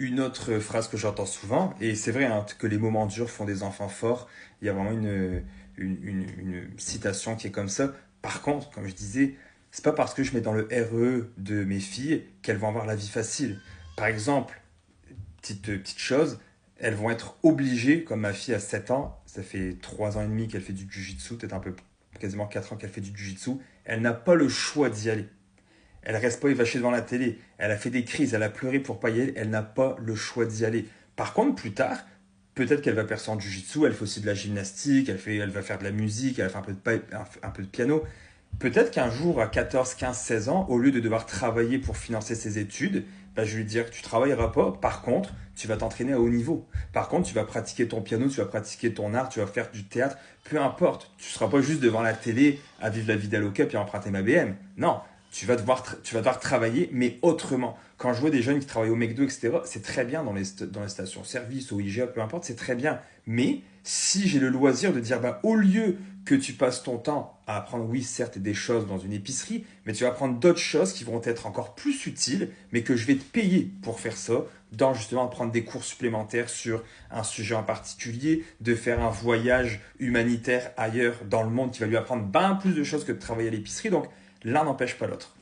Une autre phrase que j'entends souvent, et c'est vrai hein, que les moments durs font des enfants forts, il y a vraiment une citation qui est comme ça. Par contre, comme je disais, c'est pas parce que je mets dans le RE de mes filles qu'elles vont avoir la vie facile. Par exemple, petite chose, elles vont être obligées, comme ma fille a 7 ans, ça fait 3 ans et demi qu'elle fait du jujitsu, peut-être un peu quasiment 4 ans qu'elle fait du jujitsu, elle n'a pas le choix d'y aller. Elle reste pas évachée devant la télé. Elle a fait des crises, elle a pleuré pour pas y aller. Elle n'a pas le choix d'y aller. Par contre, plus tard, peut-être qu'elle va percer en jiu-jitsu, elle fait aussi de la gymnastique, elle va faire de la musique, elle fait un peu de piano. Peut-être qu'un jour, à 14, 15, 16 ans, au lieu de devoir travailler pour financer ses études, bah, je vais lui dire que tu travailleras pas. Par contre, tu vas t'entraîner à haut niveau. Par contre, tu vas pratiquer ton piano, tu vas pratiquer ton art, tu vas faire du théâtre. Peu importe. Tu seras pas juste devant la télé à vivre la vie d'Aloca et à emprunter ma BM. Non. Tu vas devoir travailler, mais autrement. Quand je vois des jeunes qui travaillent au McDo, etc., c'est très bien dans les stations-service, au IGA, peu importe, c'est très bien. Mais si j'ai le loisir de dire, bah, au lieu que tu passes ton temps à apprendre, oui, certes, des choses dans une épicerie, mais tu vas apprendre d'autres choses qui vont être encore plus utiles, mais que je vais te payer pour faire ça, dans justement prendre des cours supplémentaires sur un sujet en particulier, de faire un voyage humanitaire ailleurs dans le monde qui va lui apprendre bien plus de choses que de travailler à l'épicerie. Donc, l'un n'empêche pas l'autre.